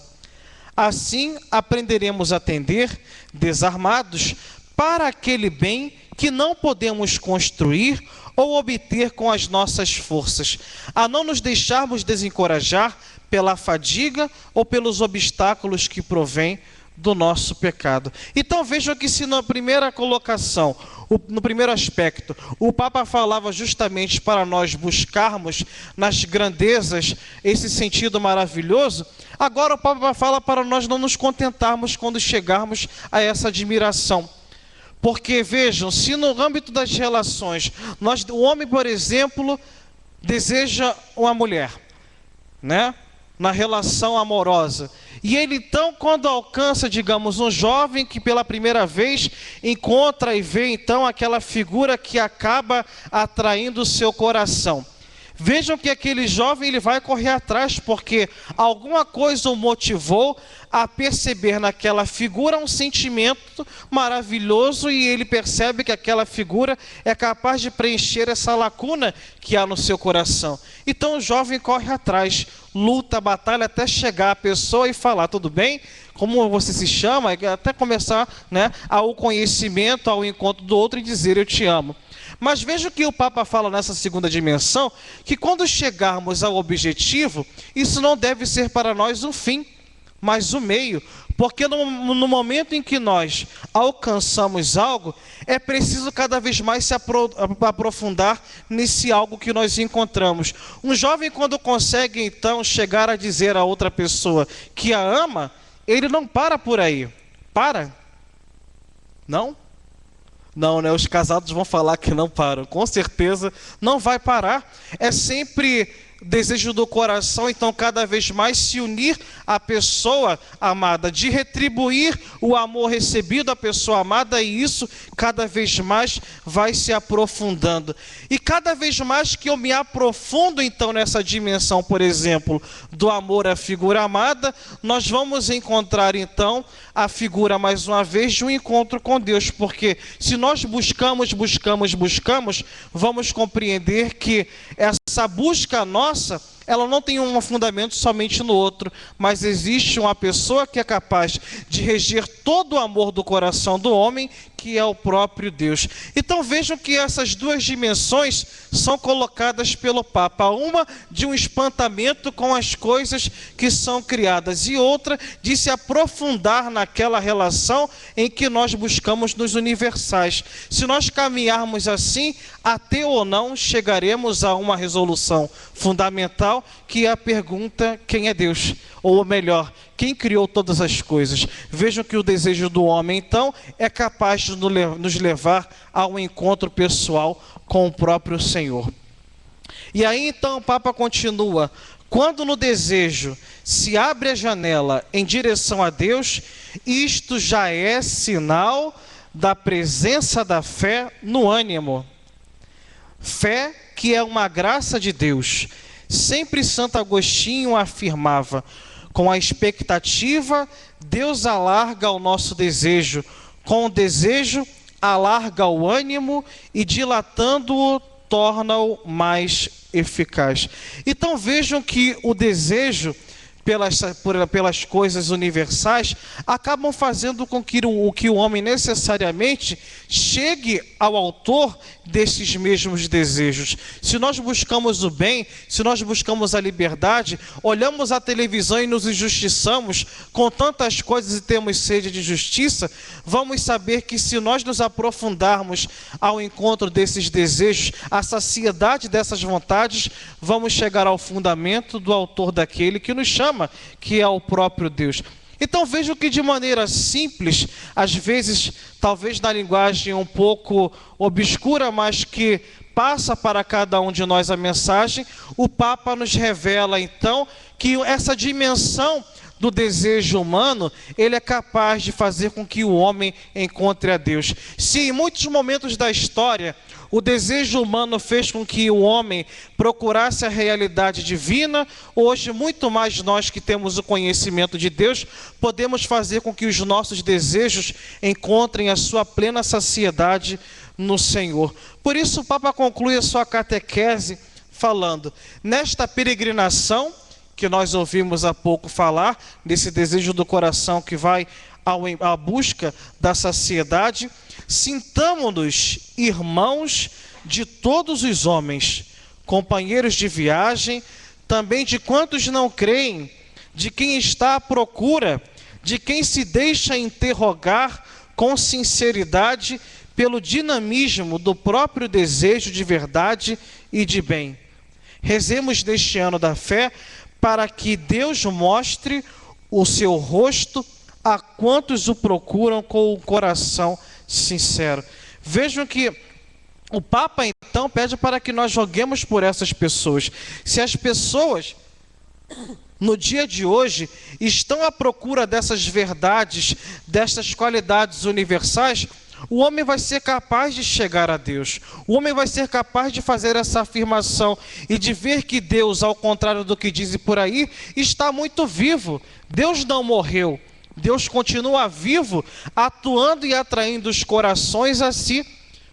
Assim, aprenderemos a tender, desarmados, para aquele bem que não podemos construir ou obter com as nossas forças, a não nos deixarmos desencorajar pela fadiga ou pelos obstáculos que provêm do nosso pecado. Então vejam que se na primeira colocação, no primeiro aspecto, o Papa falava justamente para nós buscarmos nas grandezas esse sentido maravilhoso, agora o Papa fala para nós não nos contentarmos quando chegarmos a essa admiração. Porque vejam, se no âmbito das relações, o homem, por exemplo, deseja uma mulher, né? Na relação amorosa. E ele então, quando alcança, digamos, um jovem que pela primeira vez encontra e vê então aquela figura que acaba atraindo o seu coração. Vejam que aquele jovem ele vai correr atrás, porque alguma coisa o motivou a perceber naquela figura um sentimento maravilhoso, e ele percebe que aquela figura é capaz de preencher essa lacuna que há no seu coração. Então o jovem corre atrás, luta, batalha até chegar à pessoa e falar: tudo bem? Como você se chama? Até começar, né, ao conhecimento, ao encontro do outro e dizer: eu te amo. Mas veja o que o Papa fala nessa segunda dimensão, que quando chegarmos ao objetivo, isso não deve ser para nós um fim, mas o meio. Porque no momento em que nós alcançamos algo, é preciso cada vez mais se aprofundar nesse algo que nós encontramos. Um jovem, quando consegue então chegar a dizer a outra pessoa que a ama, ele não para por aí. Para? Não? Não, né? Os casados vão falar que não param. Com certeza não vai parar. É sempre desejo do coração, então, cada vez mais se unir à pessoa amada, de retribuir o amor recebido à pessoa amada, e isso cada vez mais vai se aprofundando. E cada vez mais que eu me aprofundo, então, nessa dimensão, por exemplo, do amor à figura amada, nós vamos encontrar, então, a figura, mais uma vez, de um encontro com Deus, porque se nós buscamos, vamos compreender que essa busca nossa, ela não tem um fundamento somente no outro, mas existe uma pessoa que é capaz de reger todo o amor do coração do homem, que é o próprio Deus. Então vejam que essas duas dimensões são colocadas pelo Papa. Uma de um espantamento com as coisas que são criadas e outra de se aprofundar naquela relação em que nós buscamos nos universais. Se nós caminharmos assim, ateu ou não, chegaremos a uma resolução fundamental, que é a pergunta: quem é Deus? Ou melhor, quem criou todas as coisas? Vejam que o desejo do homem, então, é capaz de nos levar ao encontro pessoal com o próprio Senhor. E aí, então, o Papa continua: quando no desejo se abre a janela em direção a Deus, isto já é sinal da presença da fé no ânimo. Fé que é uma graça de Deus. Sempre Santo Agostinho afirmava: com a expectativa, Deus alarga o nosso desejo. Com o desejo, alarga o ânimo e, dilatando-o, torna-o mais eficaz. Então vejam que o desejo pelas coisas universais acabam fazendo com que o homem necessariamente chegue ao autor desses mesmos desejos. Se nós buscamos o bem, se nós buscamos a liberdade, olhamos a televisão e nos injustiçamos com tantas coisas e temos sede de justiça, vamos saber que se nós nos aprofundarmos ao encontro desses desejos, à saciedade dessas vontades, vamos chegar ao fundamento do autor daquele que nos chama, que é o próprio Deus. Então vejam que de maneira simples, às vezes, talvez na linguagem um pouco obscura, mas que passa para cada um de nós a mensagem, o Papa nos revela então que essa dimensão do desejo humano, ele é capaz de fazer com que o homem encontre a Deus. Se em muitos momentos da história o desejo humano fez com que o homem procurasse a realidade divina, hoje muito mais nós que temos o conhecimento de Deus, podemos fazer com que os nossos desejos encontrem a sua plena saciedade no Senhor. Por isso o Papa conclui a sua catequese falando: nesta peregrinação que nós ouvimos há pouco falar, desse desejo do coração que vai à busca da saciedade, sintamo-nos irmãos de todos os homens, companheiros de viagem, também de quantos não creem, de quem está à procura, de quem se deixa interrogar com sinceridade pelo dinamismo do próprio desejo de verdade e de bem. Rezemos neste ano da fé para que Deus mostre o seu rosto a quantos o procuram com o coração sincero. Vejam que o Papa então pede para que nós joguemos por essas pessoas. Se as pessoas no dia de hoje estão à procura dessas verdades, dessas qualidades universais, o homem vai ser capaz de chegar a Deus. O homem vai ser capaz de fazer essa afirmação e de ver que Deus, ao contrário do que dizem por aí, está muito vivo. Deus não morreu. Deus continua vivo, atuando e atraindo os corações a si,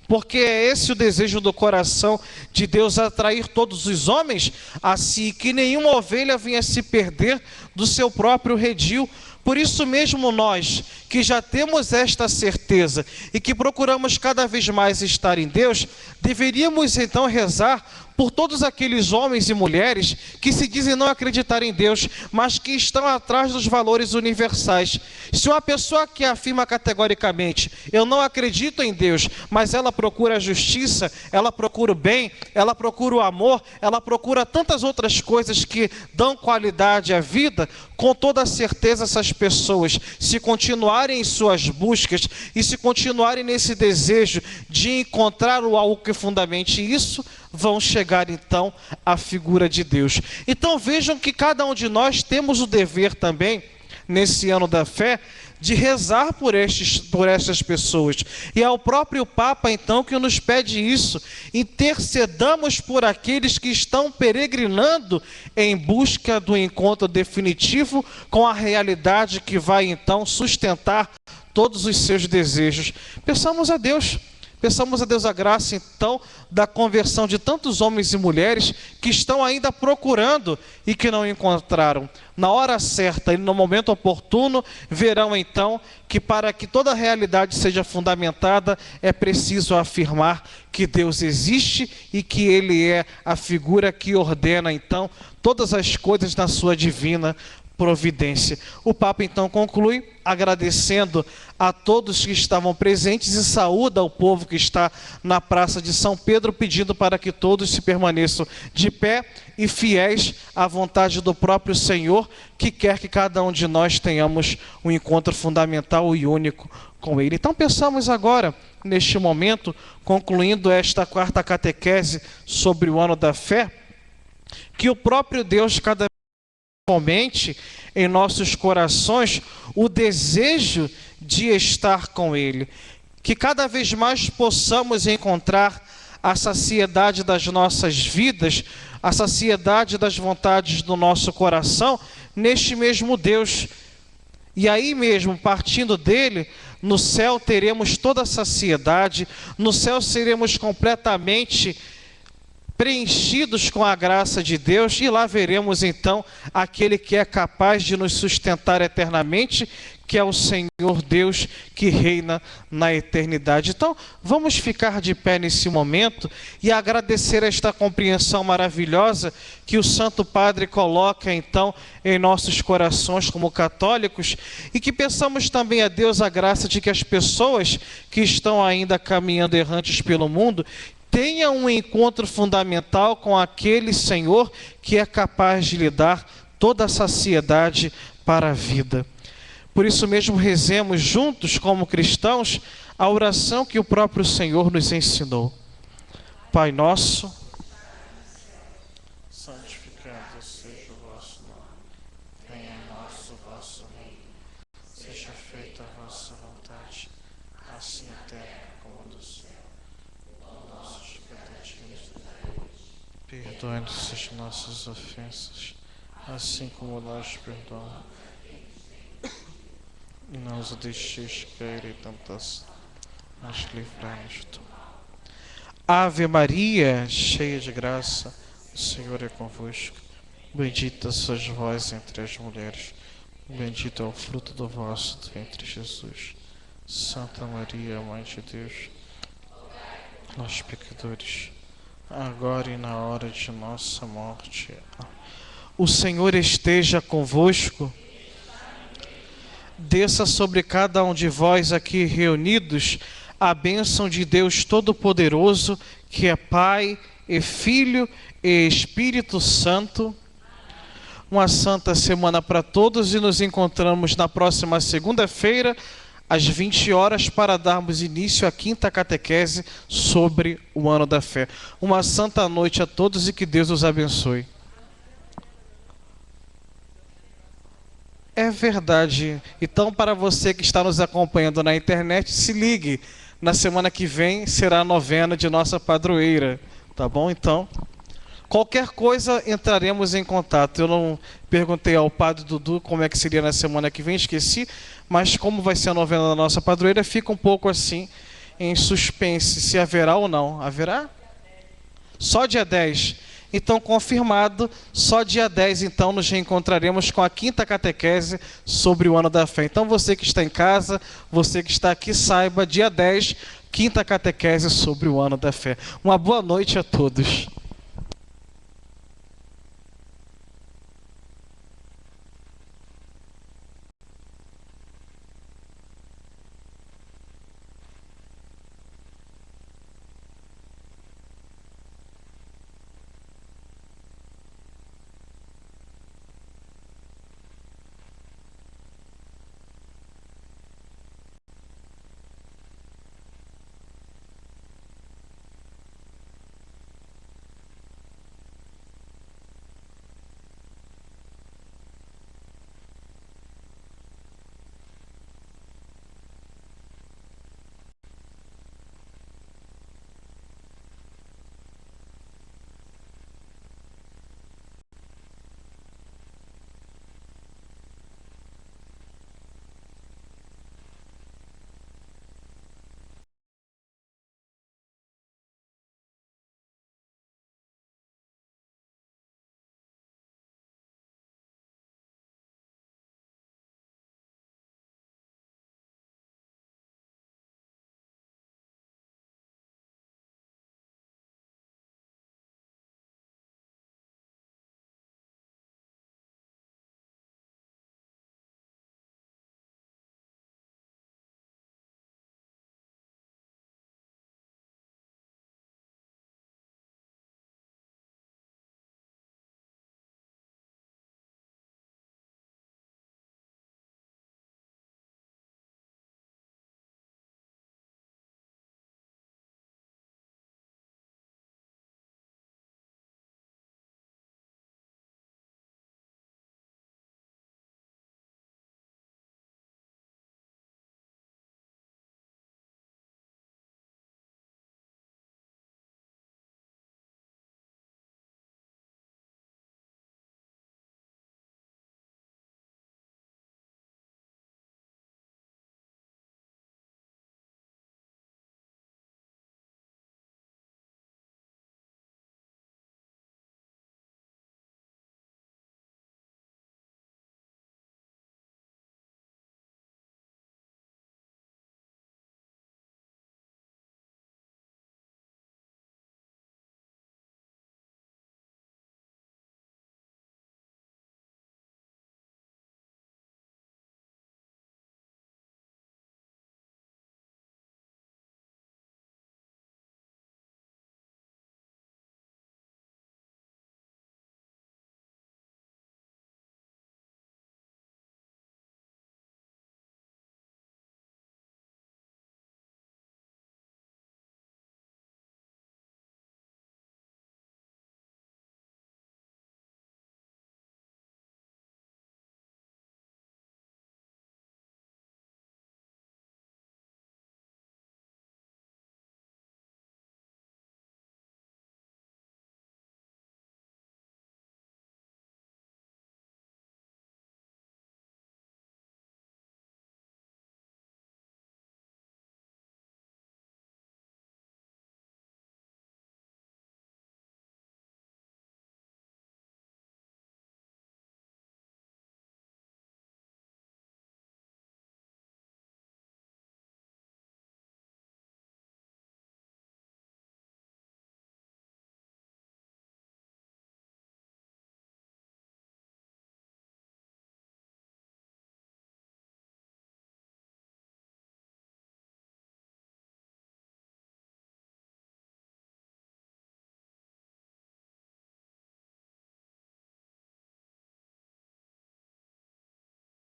porque é esse o desejo do coração de Deus, atrair todos os homens a si, que nenhuma ovelha venha se perder do seu próprio redil. Por isso mesmo nós, que já temos esta certeza e que procuramos cada vez mais estar em Deus, deveríamos então rezar por todos aqueles homens e mulheres que se dizem não acreditar em Deus, mas que estão atrás dos valores universais. Se uma pessoa que afirma categoricamente: eu não acredito em Deus, mas ela procura a justiça, ela procura o bem, ela procura o amor, ela procura tantas outras coisas que dão qualidade à vida, com toda certeza essas pessoas, se continuarem em suas buscas e se continuarem nesse desejo de encontrar algo que fundamente isso, vão chegar então à figura de Deus. Então vejam que cada um de nós temos o dever também, nesse ano da fé, de rezar por estas pessoas. E é o próprio Papa então que nos pede isso: intercedamos por aqueles que estão peregrinando em busca do encontro definitivo com a realidade que vai então sustentar todos os seus desejos. Peçamos a Deus Peçamos a Deus a graça, então, da conversão de tantos homens e mulheres que estão ainda procurando e que não encontraram. Na hora certa e no momento oportuno, verão então que para que toda a realidade seja fundamentada, é preciso afirmar que Deus existe e que Ele é a figura que ordena então todas as coisas na sua divina providência. O Papa então conclui agradecendo a todos que estavam presentes e saúda o povo que está na Praça de São Pedro, pedindo para que todos se permaneçam de pé e fiéis à vontade do próprio Senhor, que quer que cada um de nós tenhamos um encontro fundamental e único com Ele. Então pensamos agora, neste momento, concluindo esta quarta catequese sobre o ano da fé, que o próprio Deus cada fomente em nossos corações o desejo de estar com Ele, que cada vez mais possamos encontrar a saciedade das nossas vidas, a saciedade das vontades do nosso coração neste mesmo Deus. E aí mesmo, partindo dele, no céu teremos toda a saciedade, no céu seremos completamente preenchidos com a graça de Deus, e lá veremos então aquele que é capaz de nos sustentar eternamente, que é o Senhor Deus que reina na eternidade. Então, vamos ficar de pé nesse momento e agradecer esta compreensão maravilhosa que o Santo Padre coloca então em nossos corações como católicos, e que peçamos também a Deus a graça de que as pessoas que estão ainda caminhando errantes pelo mundo tenha um encontro fundamental com aquele Senhor que é capaz de lhe dar toda a saciedade para a vida. Por isso mesmo, rezemos juntos como cristãos a oração que o próprio Senhor nos ensinou. Pai nosso,
santificado seja o vosso nome, venha a nós o vosso reino, seja feita a vossa vontade, assim na terra como no céu. Nossos cada dia nos dai. Perdoe-nos as nossas ofensas, assim como nós perdoamos. E não os deixeis cair em tentação, mas livrai-nos do mal.
Ave Maria, cheia de graça, o Senhor é convosco. Bendita sois vós entre as mulheres, bendito é o fruto do vosso ventre, Jesus. Santa Maria, Mãe de Deus, nós pecadores, agora e na hora de nossa morte. O Senhor esteja convosco. Desça sobre cada um de vós aqui reunidos a bênção de Deus Todo-Poderoso, que é Pai e Filho e Espírito Santo. Uma santa semana para todos, e nos encontramos na próxima segunda-feira, às 20 horas, para darmos início à quinta catequese sobre o ano da fé. Uma santa noite a todos e que Deus os abençoe. É verdade. Então, para você que está nos acompanhando na internet, se ligue. Na semana que vem será a novena de nossa padroeira. Tá bom? Então, qualquer coisa entraremos em contato. Eu não perguntei ao padre Dudu como é que seria na semana que vem, esqueci. Mas como vai ser a novena da nossa padroeira, fica um pouco assim em suspense, se haverá ou não. Haverá? Só dia 10. Então, confirmado, só dia 10, então, nos reencontraremos com a quinta catequese sobre o ano da fé. Então, você que está em casa, você que está aqui, saiba, dia 10, quinta catequese sobre o ano da fé. Uma boa noite a todos.